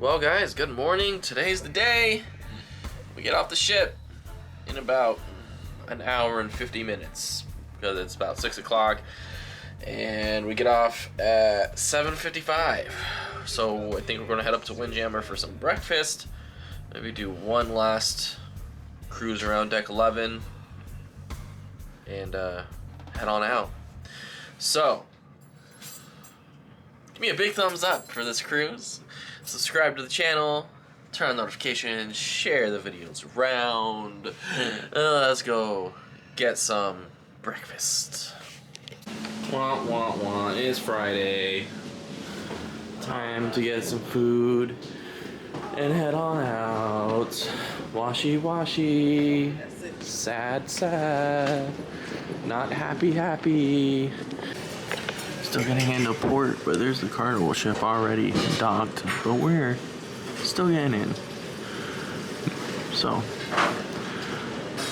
Well guys, good morning. Today's the day. We get off the ship in about an hour and 50 minutes because it's about 6 o'clock and we get off at 7:55. So I think we're gonna head up to Windjammer for some breakfast, maybe do one last cruise around deck 11 and head on out. So give me a big thumbs up for this cruise. Subscribe to the channel, turn on notifications, share the videos around. Let's go get some breakfast. Wah, wah, wah. It's Friday. Time to get some food and head on out. Washy, washy. Sad, sad. Not happy, happy. Still getting into port, but there's the carnival ship already docked, but we're still getting in. So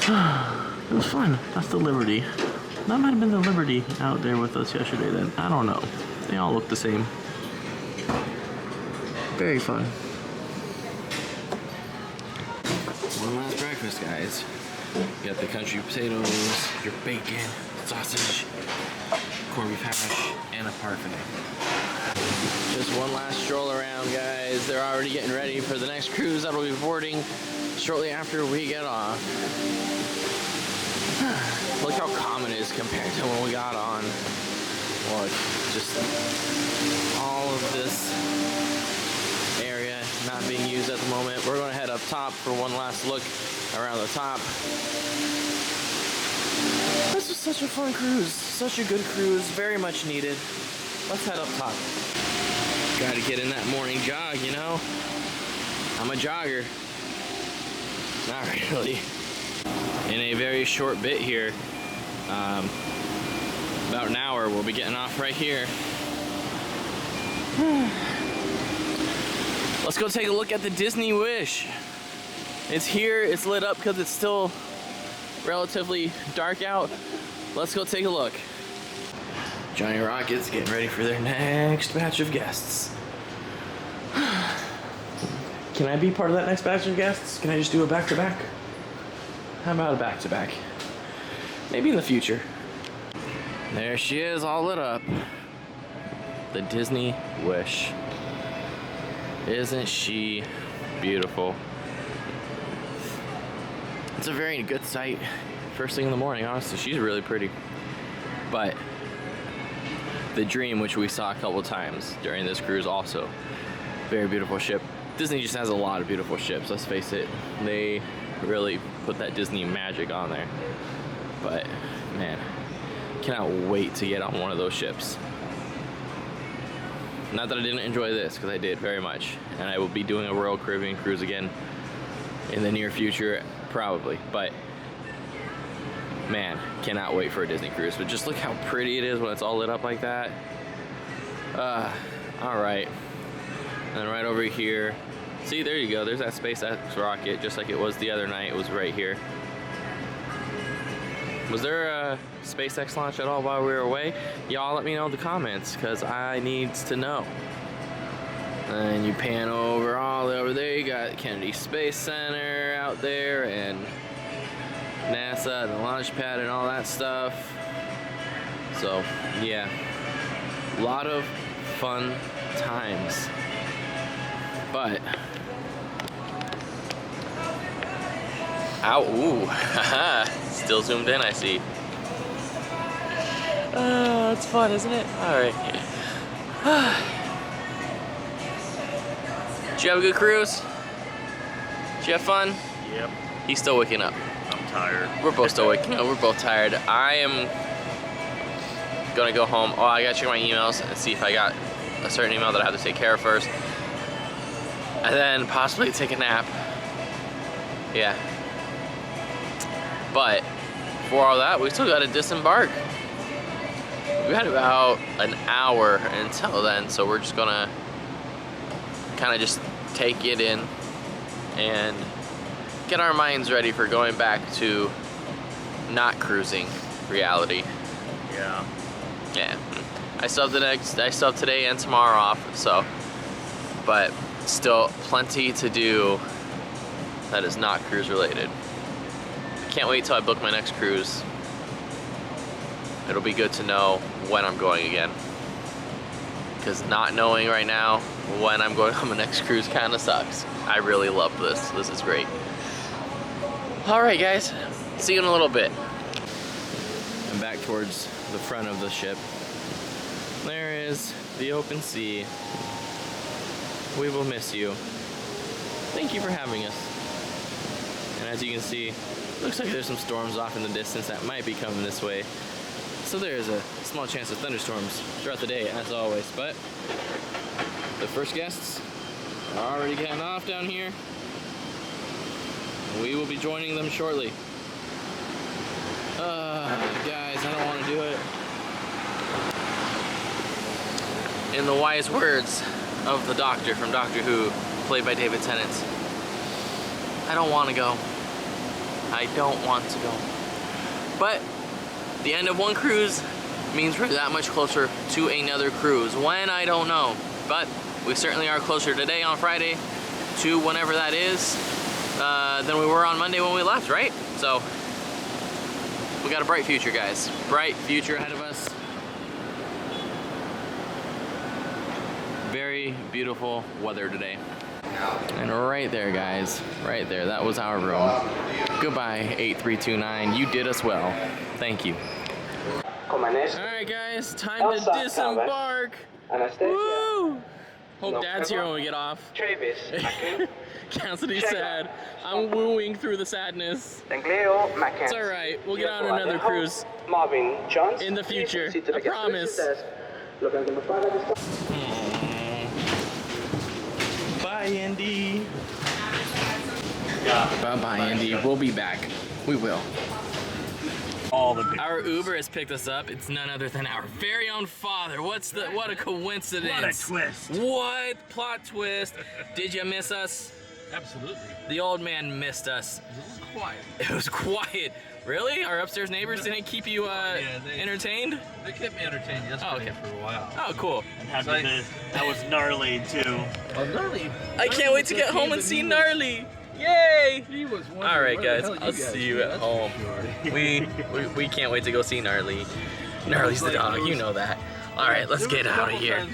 it was fun. That's the Liberty. That might have been the Liberty out there with us yesterday then. I don't know. They all look the same. Very fun. One last breakfast, guys. You got the country potatoes, your bacon, sausage, corned beef hash, and a parfait. Just one last stroll around, guys. They're already getting ready for the next cruise that'll be boarding shortly after we get off. Look how calm it is compared to when we got on. Look, just all of this area not being used at the moment. We're gonna head up top for one last look around the top. This was such a fun cruise, such a good cruise, very much needed. Let's head up top. Gotta get in that morning jog, you know? I'm a jogger. Not really. In a very short bit here, about an hour, we'll be getting off right here. Let's go take a look at the Disney Wish. It's here, it's lit up because it's still relatively dark out. Let's go take a look. Johnny Rockets getting ready for their next batch of guests. Can I be part of that next batch of guests? Can I just do a back-to-back? How about a back-to-back? Maybe in the future. There she is, all lit up. The Disney Wish. Isn't she beautiful? It's a very good sight. First thing in the morning, honestly, she's really pretty. But the Dream, which we saw a couple times during this cruise, also very beautiful ship. Disney just has a lot of beautiful ships, let's face it. They really put that Disney magic on there. But man, cannot wait to get on one of those ships. Not that I didn't enjoy this, because I did very much, and I will be doing a Royal Caribbean cruise again in the near future, probably. But man, cannot wait for a Disney cruise. But just look how pretty it is when it's all lit up like that. All right. And right over here, see, there you go. There's that SpaceX rocket, just like it was the other night. It was right here. Was there a SpaceX launch at all while we were away? Y'all let me know in the comments, because I need to know. And you pan over all over there, you got Kennedy Space Center out there, and NASA, and the launch pad, and all that stuff. So, yeah. A lot of fun times. But ow, ooh, haha, still zoomed in, I see. It's fun, isn't it? Alright. Did you have a good cruise? Did you have fun? Yep. He's still waking up. I'm tired. We're both still waking up. We're both tired. I am gonna go home. Oh, I gotta check my emails and see if I got a certain email that I have to take care of first. And then possibly take a nap. Yeah. But for all that, we still gotta disembark. We had about an hour until then, so we're just gonna kind of just take it in and get our minds ready for going back to not cruising reality. Yeah. Yeah. I still have today and tomorrow off, so, but Still plenty to do that is not cruise related. Can't wait till I book my next cruise. It'll be good to know when I'm going again. Because not knowing right now when I'm going on my next cruise kind of sucks. I really love this. This is great. Alright guys, see you in a little bit. I'm back towards the front of the ship. There is the open sea. We will miss you. Thank you for having us. And as you can see, looks like there's some storms off in the distance that might be coming this way. So there's a small chance of thunderstorms throughout the day, as always. But the first guests are already getting off down here. We will be joining them shortly. Guys, I don't want to do it. In the wise words of the Doctor from Doctor Who, played by David Tennant, I don't want to go. I don't want to go. But the end of one cruise means we're that much closer to another cruise. When, I don't know. But we certainly are closer today on Friday to whenever that is than we were on Monday when we left, right? So we got a bright future, guys. Bright future ahead of us. Very beautiful weather today. And right there, guys, right there, that was our room. Goodbye, 8329. You did us well. Thank you. Alright, guys, time to disembark. Woo! Hope Dad's here when we get off. Cassidy's sad. I'm wooing through the sadness. It's alright, we'll get on another cruise in the future. I promise. Bye, Andy. Bye-bye, Andy. We'll be back. We will. Our Uber has picked us up. It's none other than our very own father. What a coincidence. What a twist. What plot twist. Did you miss us? Absolutely. The old man missed us. It was quiet. It was quiet. Really? Our upstairs neighbors didn't keep you entertained? They kept me entertained yesterday for a while. Oh, cool. That was gnarly too. Oh, gnarly. I can't wait to get home and see Gnarly. Yay! He was Alright guys, I'll see you at home. We can't wait to go see Gnarly. Gnarly's the dog, you know that. Alright, let's get out of here.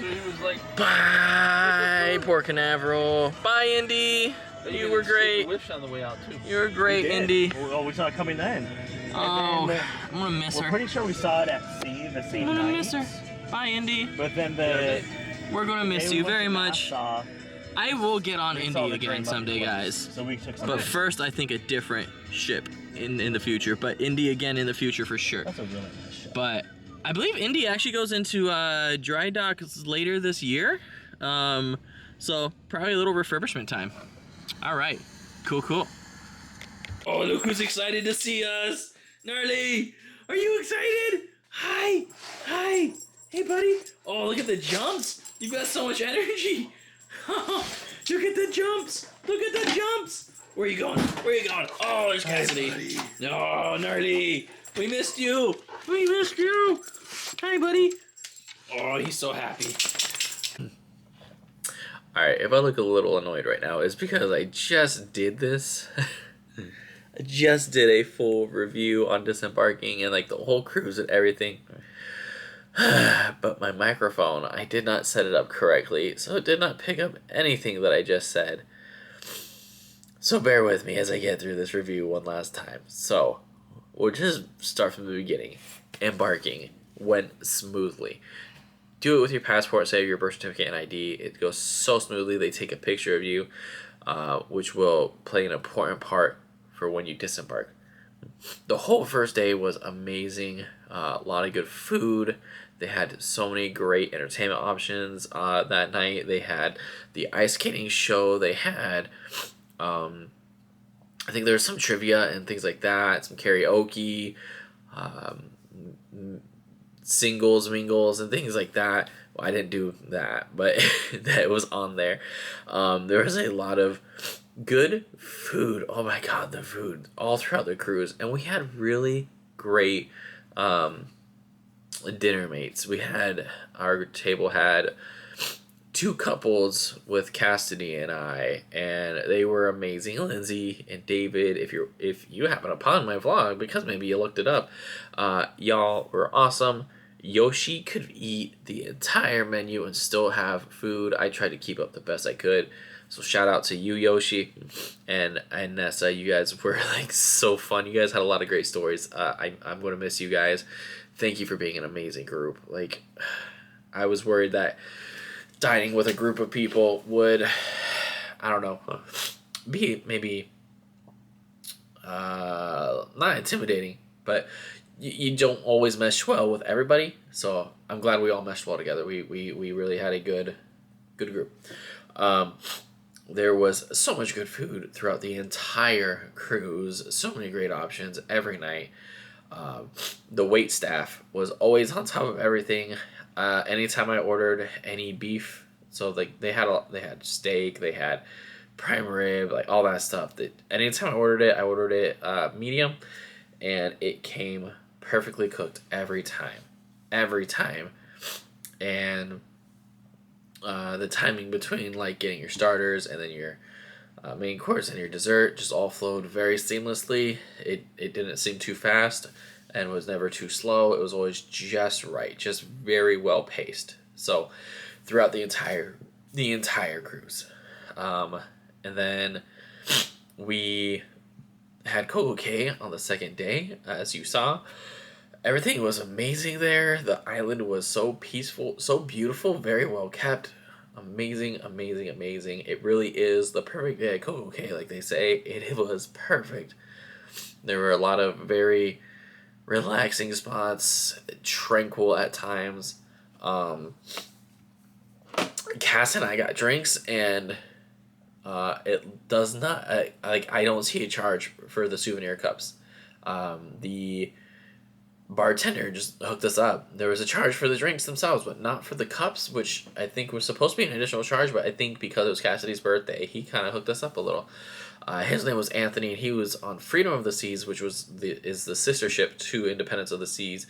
Bye, poor Canaveral. Bye, Indy. You were great. On the way out too. You were great, Indy. Oh, we saw it coming then. Oh, I'm gonna miss her. We're pretty sure we saw it at sea, the same night. I'm gonna miss her. Bye, Indy. But then we're gonna miss you very much. I will get on Indy again someday, guys. So we took some. But first, I think a different ship in the future. But Indy again in the future for sure. That's a really nice ship. But I believe Indy actually goes into dry dock later this year. So probably a little refurbishment time. All right, cool. Oh, look who's excited to see us. Gnarly, are you excited? Hi. Hey, buddy. Oh, look at the jumps. You've got so much energy. Look at the jumps. Where are you going? Oh, there's Cassidy. No, Gnarly. We missed you. Hi, buddy. Oh, he's so happy. Alright, if I look a little annoyed right now, it's because I just did this. I just did a full review on Disembarking and like the whole cruise and everything. But my microphone, I did not set it up correctly, so it did not pick up anything that I just said. So bear with me as I get through this review one last time. So, we'll just start from the beginning. Embarking went smoothly. Do it with your passport, say your birth certificate and ID. It goes so smoothly. They take a picture of you, which will play an important part for when you disembark. The whole first day was amazing. A lot of good food. They had so many great entertainment options that night. They had the ice skating show. They had, I think there was some trivia and things like that. Some karaoke. Singles, mingles, and things like that. Well, I didn't do that, but that was on there. There was a lot of good food. Oh my god, the food all throughout the cruise, and we had really great dinner mates. Our table had two couples with Cassidy and I, and they were amazing. Lindsay and David, if you happen upon my vlog, because maybe you looked it up, y'all were awesome. Yoshi could eat the entire menu and still have food. I tried to keep up the best I could. So shout out to you, Yoshi, and Nessa. You guys were like so fun. You guys had a lot of great stories. I'm gonna miss you guys. Thank you for being an amazing group. Like, I was worried that dining with a group of people would, I don't know, be maybe not intimidating, but you don't always mesh well with everybody. So I'm glad we all meshed well together. We really had a good group. There was so much good food throughout the entire cruise. So many great options every night. The wait staff was always on top of everything. Anytime I ordered any beef, so like they had steak, they had prime rib, like all that stuff. Anytime I ordered it medium, and it came perfectly cooked every time, and the timing between like getting your starters and then your main course and your dessert just all flowed very seamlessly. It didn't seem too fast and was never too slow. It was always just right, just very well paced. So throughout the entire cruise, and then we had Kokoke on the second day, as you saw. Everything was amazing there. The island was so peaceful, so beautiful, very well kept. Amazing. It really is the perfect day at Kokoke, like they say. It was perfect. There were a lot of very relaxing spots, tranquil at times. Cass and I got drinks, and it does not, I don't see a charge for the souvenir cups. The bartender just hooked us up. There was a charge for the drinks themselves, but not for the cups, which I think was supposed to be an additional charge, but I think because it was Cassidy's birthday, he kind of hooked us up a little. His name was Anthony, and he was on Freedom of the Seas, which is the sister ship to Independence of the Seas.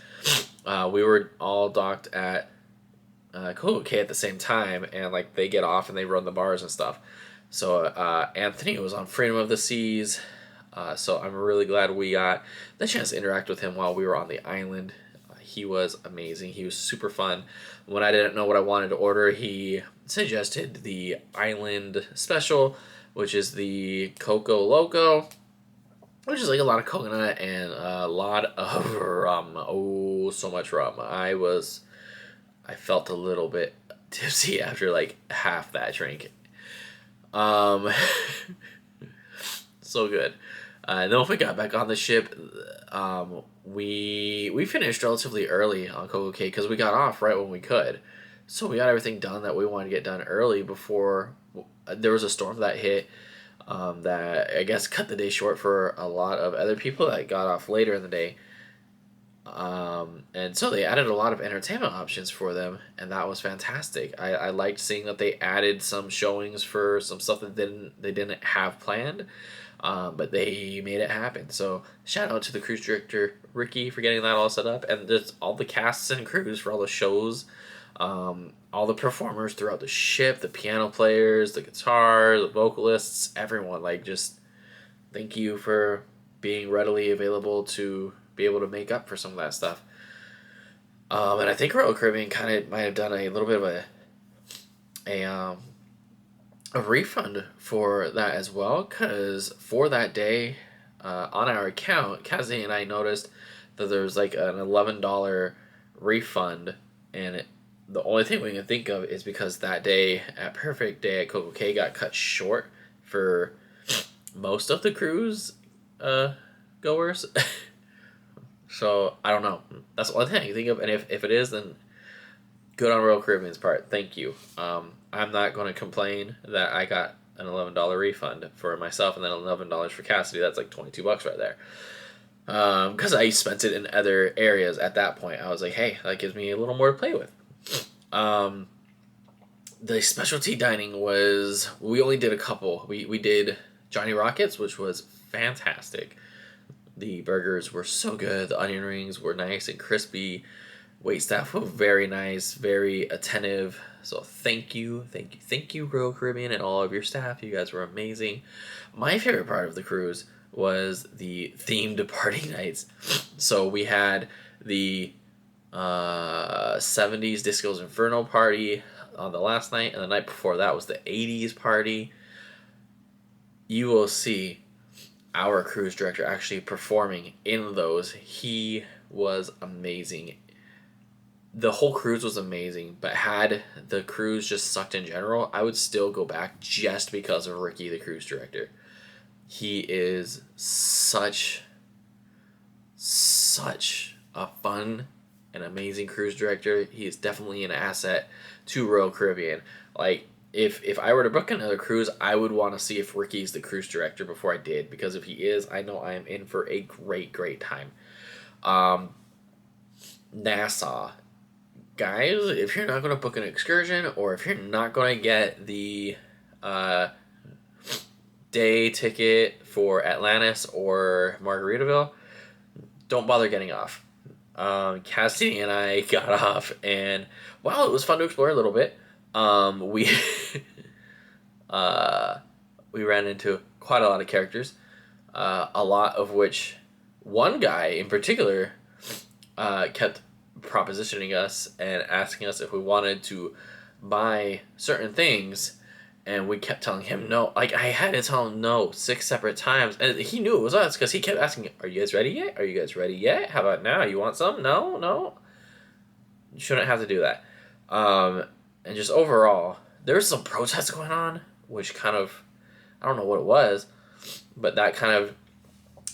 We were all docked at Kokoke at the same time, and like they get off and they run the bars and stuff. So Anthony was on Freedom of the Seas. So I'm really glad we got the chance to interact with him while we were on the island. He was amazing. He was super fun. When I didn't know what I wanted to order, he suggested the island special, which is the Coco Loco, which is like a lot of coconut and a lot of rum. Oh, so much rum. I felt a little bit tipsy after like half that drink. So good. And then when we got back on the ship, we finished relatively early on Kokoke because we got off right when we could. So we got everything done that we wanted to get done early before there was a storm that hit, that I guess cut the day short for a lot of other people that got off later in the day. And so they added a lot of entertainment options for them, and that was fantastic. I liked seeing that they added some showings for some stuff that they didn't have planned. But they made it happen. So shout out to the cruise director Ricky for getting that all set up, and just all the casts and crews for all the shows, all the performers throughout the ship, the piano players, the guitar, the vocalists, everyone. Like, just thank you for being readily available to be able to make up for some of that stuff. And I think Royal Caribbean kind of might have done a little bit of a refund for that as well, because for that day, on our account, Kazi and I noticed that there was like an $11 refund, and the only thing we can think of is because that day at Perfect Day at Kokoke got cut short for most of the cruise goers. So I don't know. That's the only thing I can think of, and if it is, then good on Royal Caribbean's part. Thank you. I'm not going to complain that I got an $11 refund for myself and then $11 for Cassidy. That's like $22 right there. Because I spent it in other areas at that point. I was like, hey, that gives me a little more to play with. The specialty dining was, we only did a couple. We did Johnny Rockets, which was fantastic. The burgers were so good. The onion rings were nice and crispy. Wait staff was very nice, very attentive. So thank you, Royal Caribbean and all of your staff. You guys were amazing. My favorite part of the cruise was the themed party nights. So we had the 70s Disco's Inferno party on the last night, and the night before that was the 80s party. You will see our cruise director actually performing in those. He was amazing. The whole cruise was amazing, but had the cruise just sucked in general, I would still go back just because of Ricky, the cruise director. He is such a fun and amazing cruise director. He is definitely an asset to Royal Caribbean. Like, if I were to book another cruise, I would want to see if Ricky's the cruise director before I did, because if he is, I know I am in for a great time. Nassau. Guys, if you're not going to book an excursion, or if you're not going to get the day ticket for Atlantis or Margaritaville, don't bother getting off. Cassidy and I got off, and while it was fun to explore a little bit, we we ran into quite a lot of characters, a lot of which one guy in particular kept propositioning us and asking us if we wanted to buy certain things, and we kept telling him no. Like, I had to tell him no 6 separate times, and he knew it was us because he kept asking, "Are you guys ready yet? Are you guys ready yet? How about now? You want some? No. You shouldn't have to do that." And just overall, there was some protests going on, which kind of, I don't know what it was, but that kind of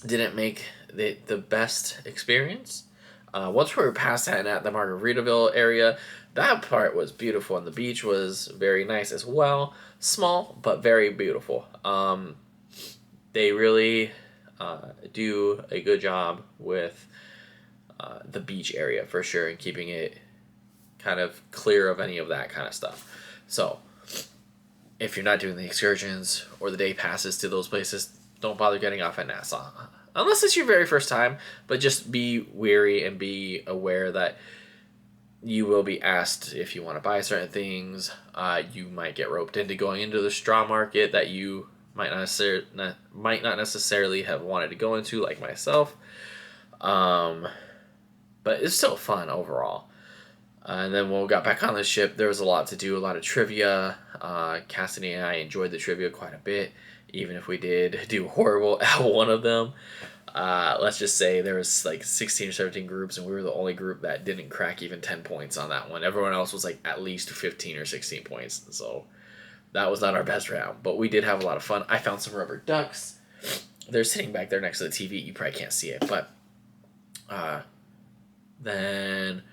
didn't make the best experience. Once we were past that and at the Margaritaville area, that part was beautiful, and the beach was very nice as well. Small, but very beautiful. They really do a good job with the beach area for sure, and keeping it kind of clear of any of that kind of stuff. So, if you're not doing the excursions or the day passes to those places, don't bother getting off at Nassau. Unless it's your very first time, but just be wary and be aware that you will be asked if you want to buy certain things. You might get roped into going into the straw market that you might not necessarily have wanted to go into, like myself. But it's still fun overall. And then when we got back on the ship, there was a lot to do, a lot of trivia. Cassidy and I enjoyed the trivia quite a bit, even if we did do horrible at one of them. Let's just say there was like 16 or 17 groups, and we were the only group that didn't crack even 10 points on that one. Everyone else was like at least 15 or 16 points. So that was not our best round, but we did have a lot of fun. I found some rubber ducks. They're sitting back there next to the TV. You probably can't see it, but then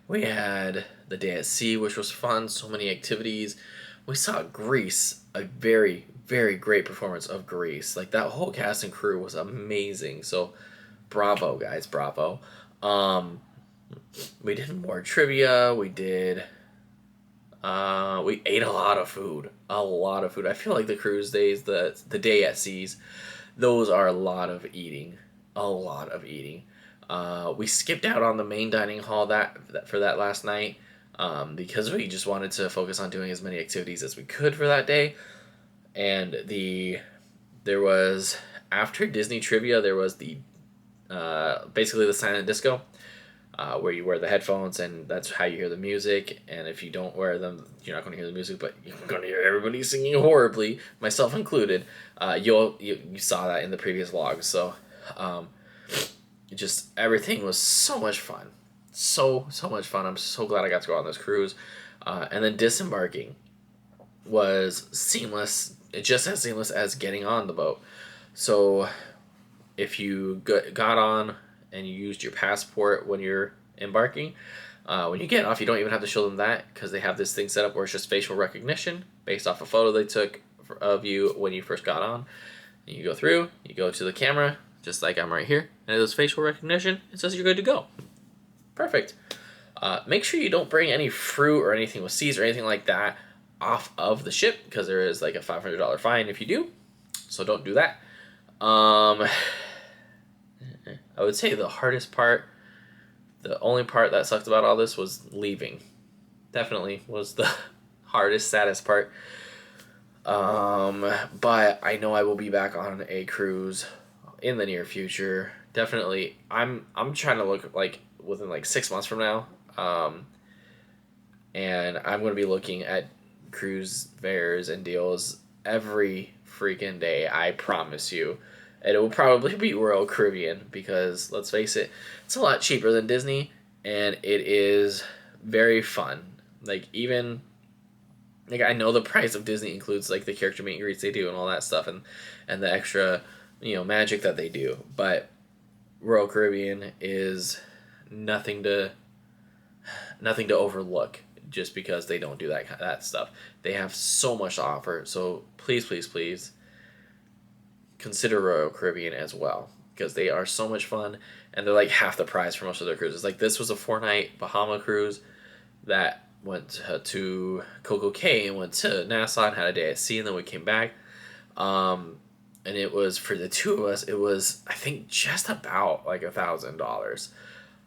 we had the day at sea, which was fun. So many activities. We saw Greece, a very great performance of Greece. Like, that whole cast and crew was amazing. So bravo, guys, bravo. We did more trivia. We ate a lot of food. I feel like the cruise days, the day at seas, those are a lot of eating. We skipped out on the main dining hall for that last night, because we just wanted to focus on doing as many activities as we could for that day. And there was, after Disney trivia, there was the basically the silent disco, where you wear the headphones, and that's how you hear the music. And if you don't wear them, you're not going to hear the music, but you're going to hear everybody singing horribly, myself included. You saw that in the previous vlog. So just everything was so much fun. So much fun. I'm so glad I got to go on this cruise. And then disembarking was seamless. Just as seamless as getting on the boat. So if you got on and you used your passport when you're embarking, when you get off, you don't even have to show them that, because they have this thing set up where it's just facial recognition based off a photo they took of you when you first got on. And you go through, you go to the camera, just like I'm right here, and it does facial recognition. It says you're good to go. Perfect. Make sure you don't bring any fruit or anything with seeds or anything like that off of the ship, because there is like a $500 fine if you do. So don't do that. I would say the hardest part The only part that sucked about all this was leaving. Definitely was the hardest, saddest part. But I know I will be back on a cruise in the near future. Definitely, I'm trying to look like within like 6 months from now. And I'm gonna be looking at cruise fares and deals every freaking day. I promise you. And it will probably be Royal Caribbean because let's face it, it's a lot cheaper than Disney, and it is very fun. Like even like I know the price of Disney includes like the character meet and greets they do and all that stuff and the extra, magic that they do. But Royal Caribbean is nothing to overlook just because they don't do that stuff. They have so much to offer. So please, please, please consider Royal Caribbean as well because they are so much fun and they're like half the price for most of their cruises. Like this was a 4-night Bahama cruise that went to Coco Cay and went to Nassau and had a day at sea, and then we came back. And it was for the two of us. It was I think just about like $1,000.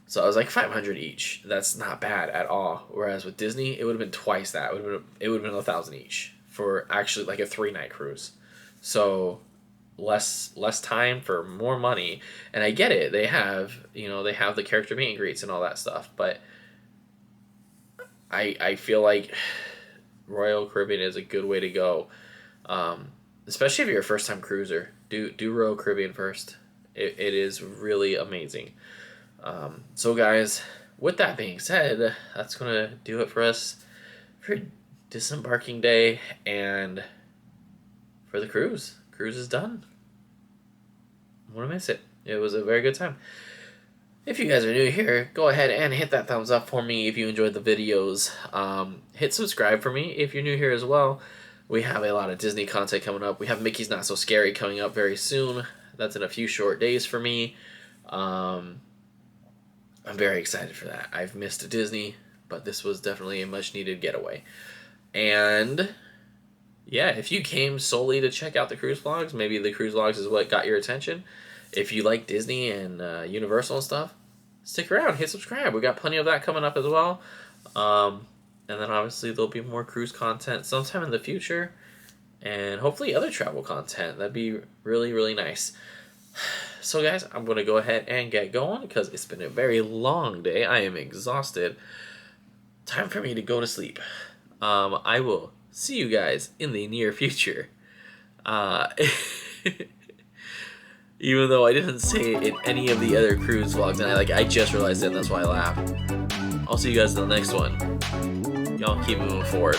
So I was like $500 each. That's not bad at all. Whereas with Disney, it would have been twice that. It would have been $1,000 each for actually like a 3-night cruise. So less time for more money. And I get it. They have the character meet and greets and all that stuff. But I feel like Royal Caribbean is a good way to go. Especially if you're a first time cruiser. Do Royal Caribbean first. It is really amazing. So guys, with that being said, that's going to do it for us for Disembarking Day and for the cruise. Cruise is done. I want to miss it. It was a very good time. If you guys are new here, go ahead and hit that thumbs up for me if you enjoyed the videos. Hit subscribe for me if you're new here as well. We have a lot of Disney content coming up. We have Mickey's Not So Scary coming up very soon. That's in a few short days for me. I'm very excited for that. I've missed Disney, but this was definitely a much needed getaway. And yeah, if you came solely to check out the cruise vlogs, maybe the cruise vlogs is what got your attention. If you like Disney and Universal and stuff, stick around, hit subscribe. We got plenty of that coming up as well. And then obviously there'll be more cruise content sometime in the future. And hopefully other travel content. That'd be really, really nice. So guys, I'm going to go ahead and get going because it's been a very long day. I am exhausted. Time for me to go to sleep. I will see you guys in the near future. Even though I didn't say it in any of the other cruise vlogs, and I just realized it, and that's why I laughed. I'll see you guys in the next one. Y'all keep moving forward.